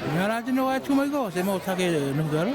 Umiarãji no waitu mai go, se mau take no garo.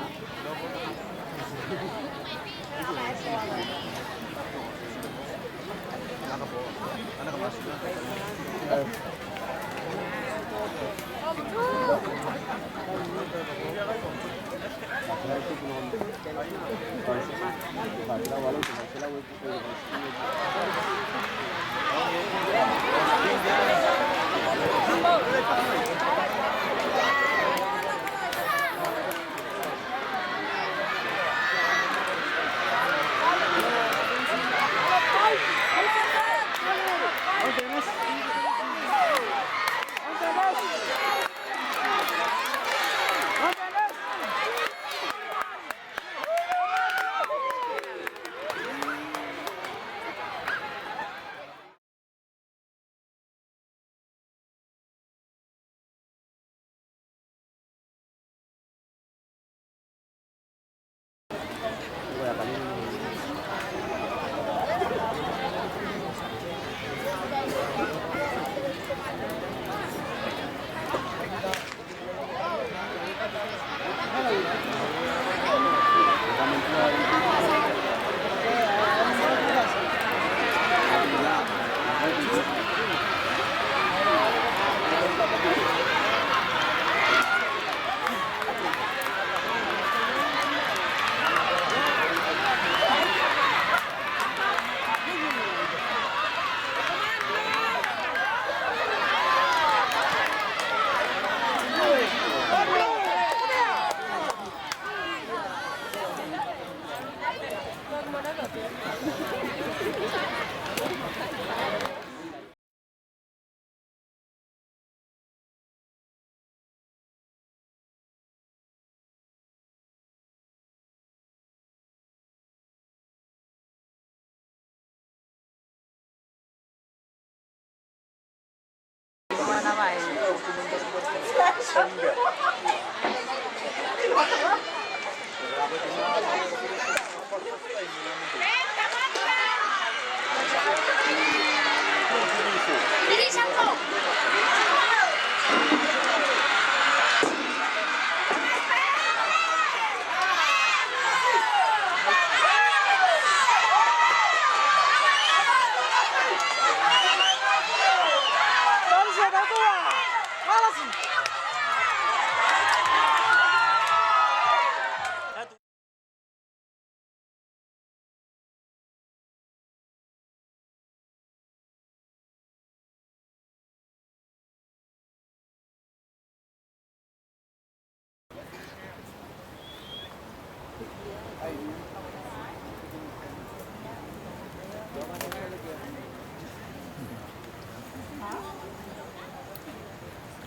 Mana vai?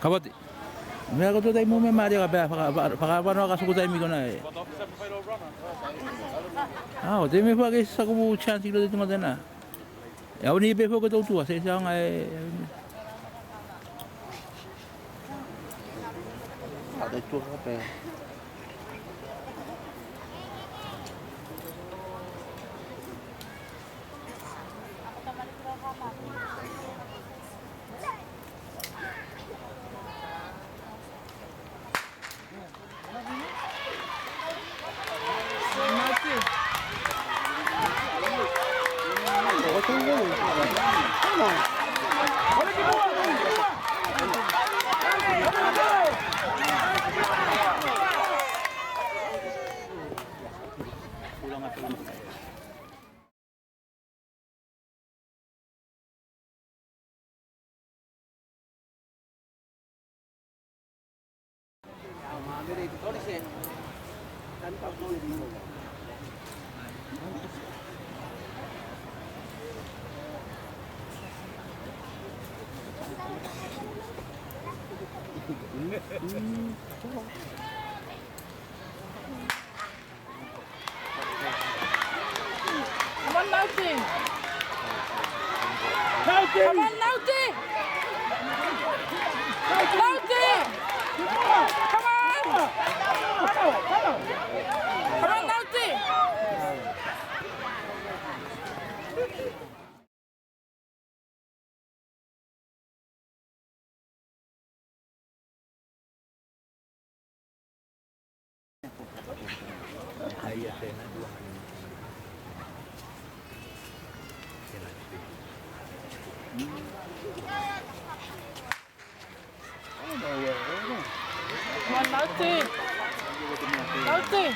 가봤지. 내가 또 다이 몸에 말이야 파가바노 가서 다이 미거나. Ah, o te me fa que sa como chance lo de tu madena. Ya ni be fo que tu se sang ai. Ada chuột apa ya? Come on, Naughty! Come on, Naughty! Naughty! Come on! Come on, Naughty! Come on, Naughty! Naughty!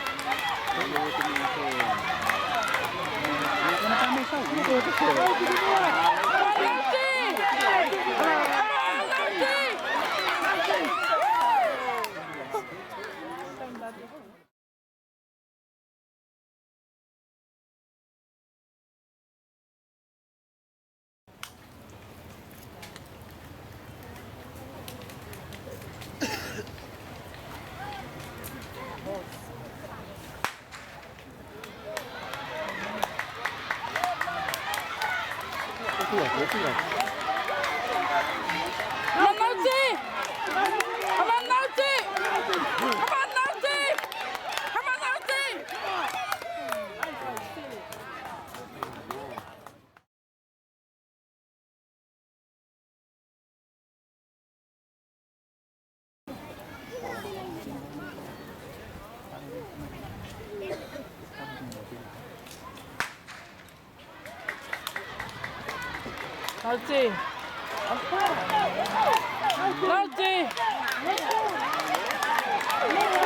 Itu lah, itu lah. Come on, Naughty! Come on, Naughty! Come on, Naughty! Come on, Naughty! Naughty! Naughty!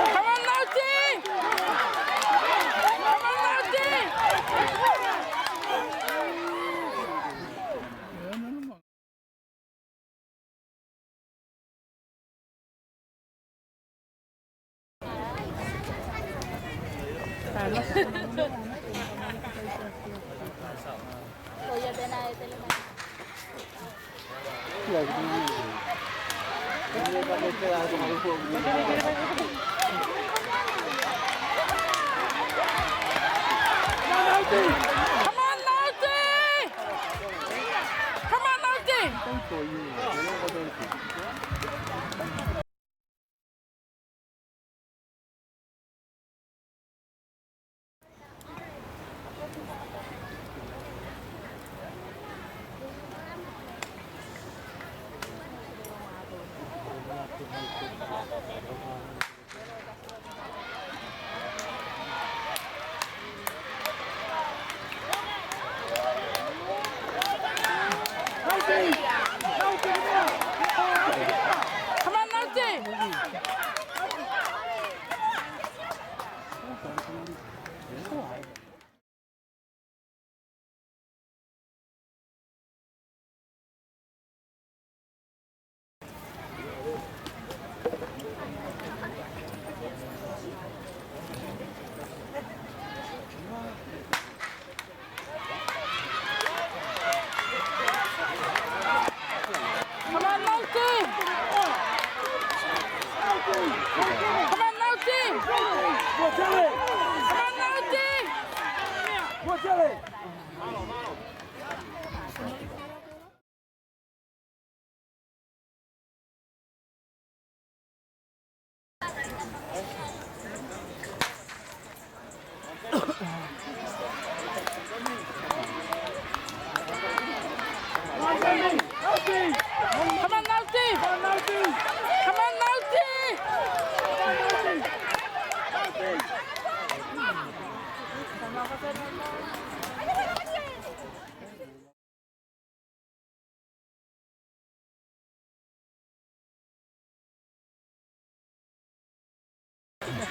Come on, Naughty! Come on, Naughty! Iya, begini. Ini kalau kita harus mengukur. Come on, Naughty! Come on, Naughty! Come on, Naughty!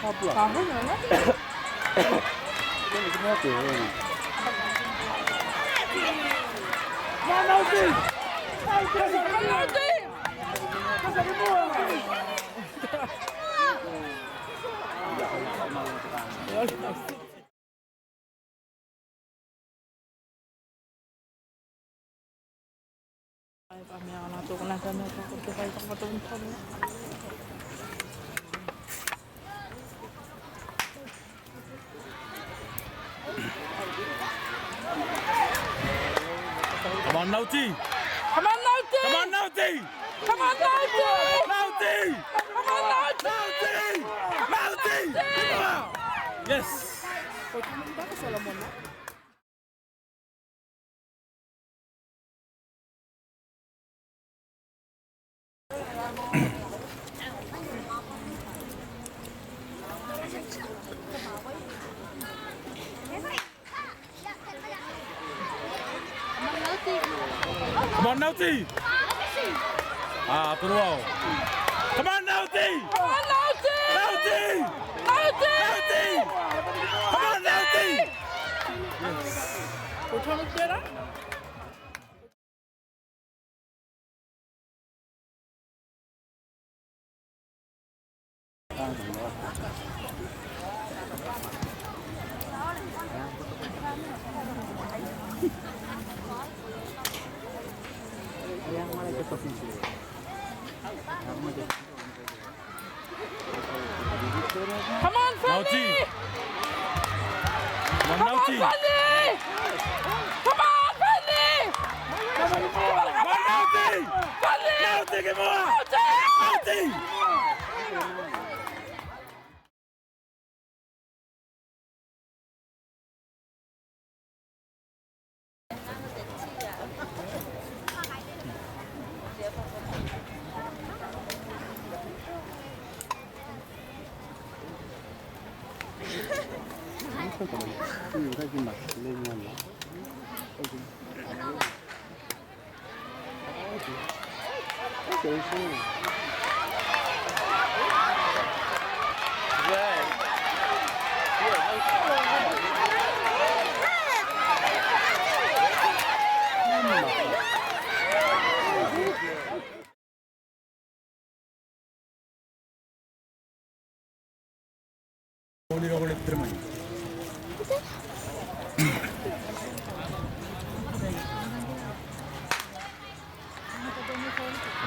Tahu mana? Kan semua tuh. Penalti! Ay, kami ang natukunan sa mga pagkakay sa patungkol. Come on, Naughty! Come on, Naughty! Come on, Naughty! Come on, Naughty! Naughty! Come on, Naughty! Naughty! Naughty! Yes! Come on, Naughty! Ah, Peruao. Come on, Naughty! Come on, Naughty! Naughty! Naughty! Naughty! Come on, Naughty! Utanıp yere? Yang mana ke posisi? Yang mana? Come on, Naughty! Fanny! Come on, Come on, Naughty! Fanny! Come on, Fanny! Come on, Naughty! Fanny! Naughty, come on! Naughty! Naughty! Lagi mas, lengan ya. Oke, sini.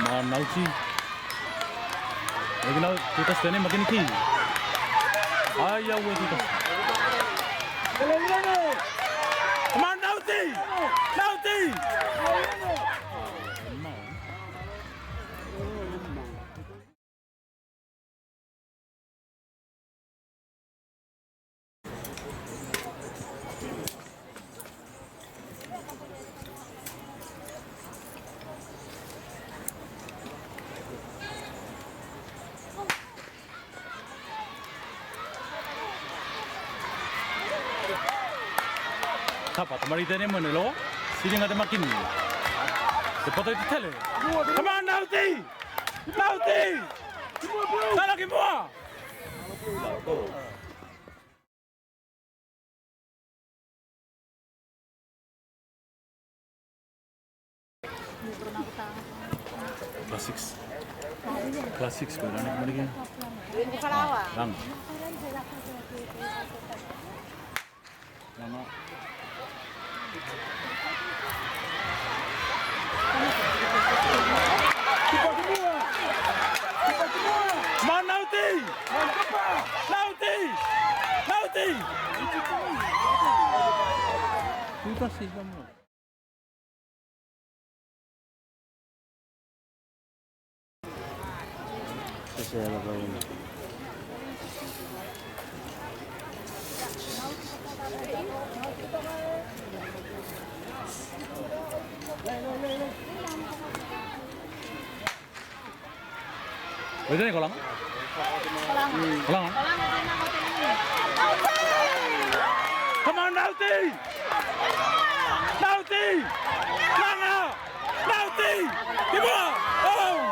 Come on, Naughty. Lagi now, tutas ka na makiniki. Ayaw mo tutas. Come on, Naughty! Naughty! Tapa, tamari tene mo nilo. Siling ada makin. Cepat itu tele. Come on, Naughty! Naughty! Salah semua. Kelas 6 ko lang naman Lang. Lang. Come on, Naughty! Naughty! Naughty! Tutas sih kamu. Saya lakukan. Pwede na kolang? Kolang? Come on, Naughty! Naughty! Langa! Naughty! Diba? Oh!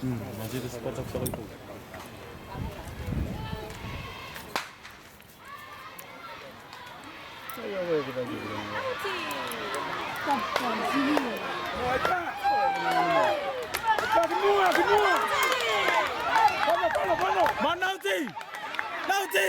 Masih sekotak-kotak itu. Manauti! Nauti!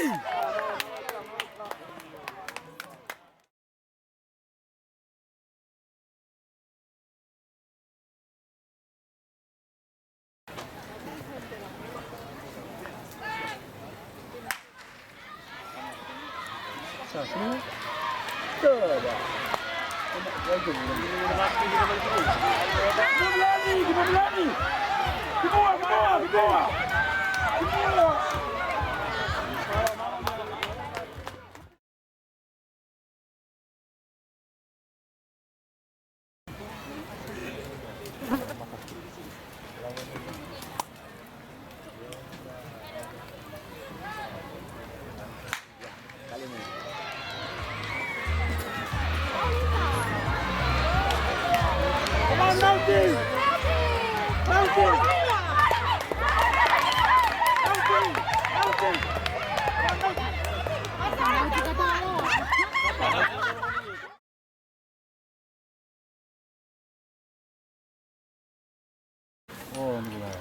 Oh, mulai.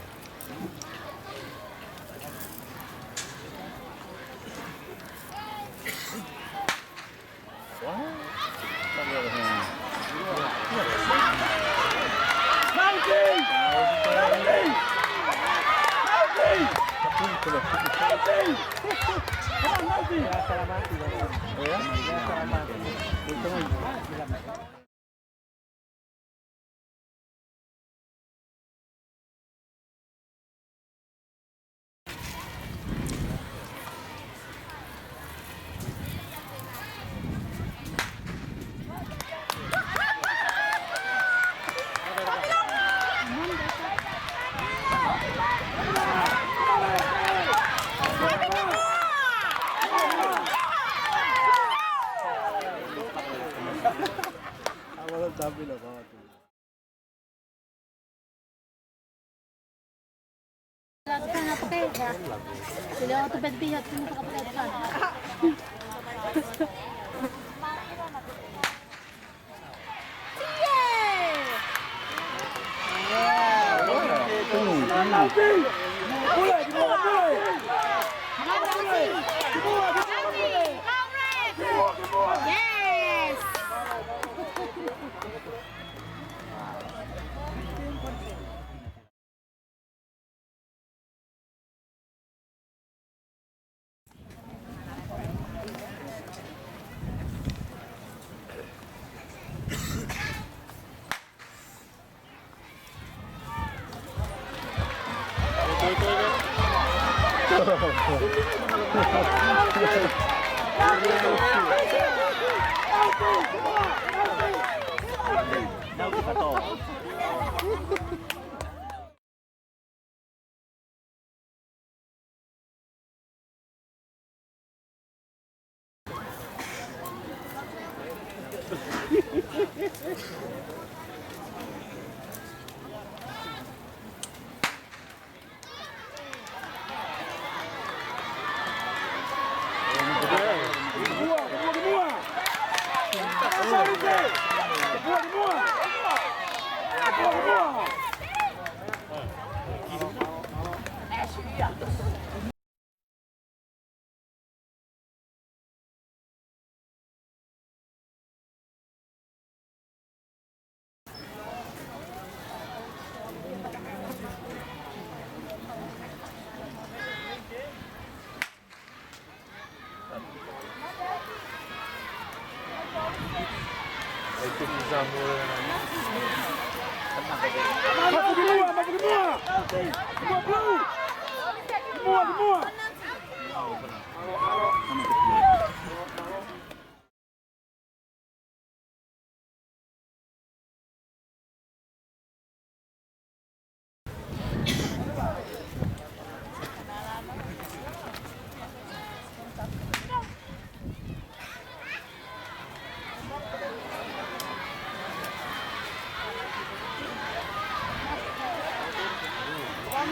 Sila otoped pihat mo sa kapatid ka. Yes!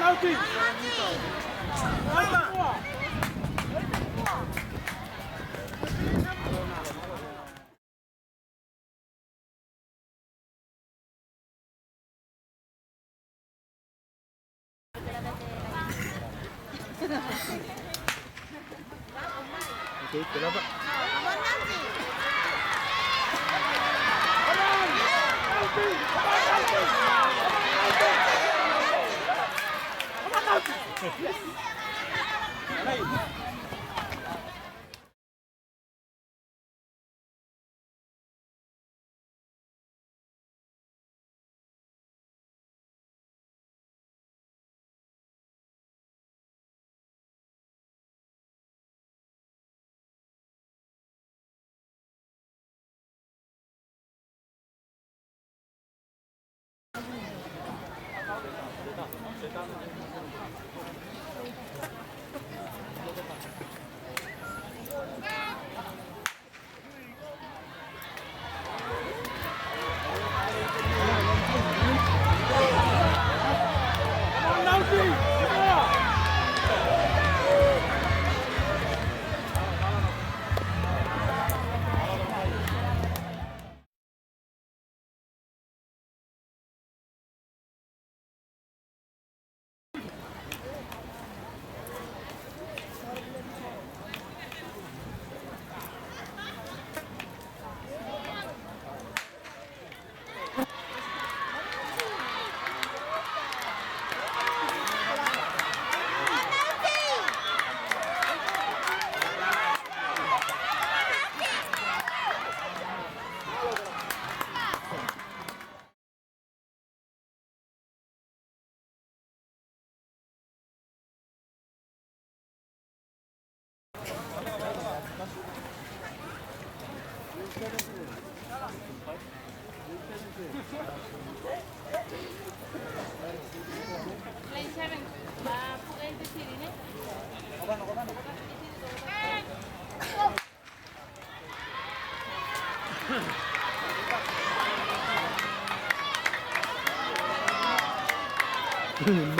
Oke, kenapa?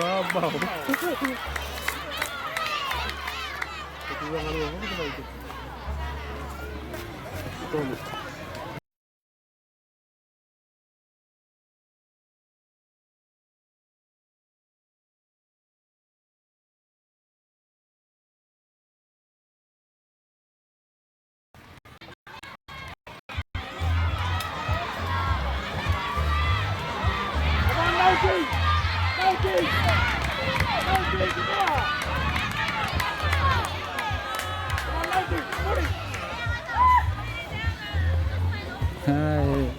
Babaw. Keturunan lu apa kita itu? Tunggu. Hai.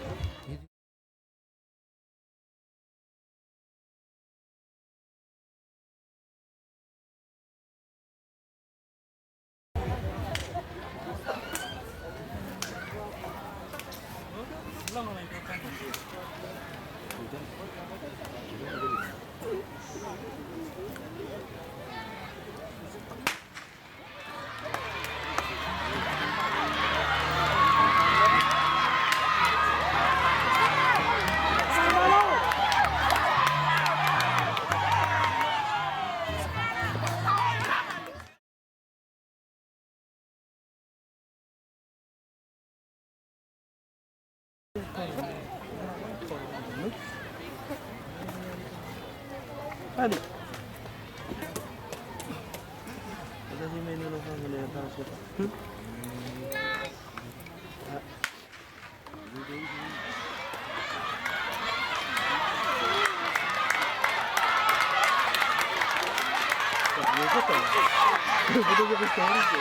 Ano? Kasi may nilokang nilokang siya. Betul betul sekali.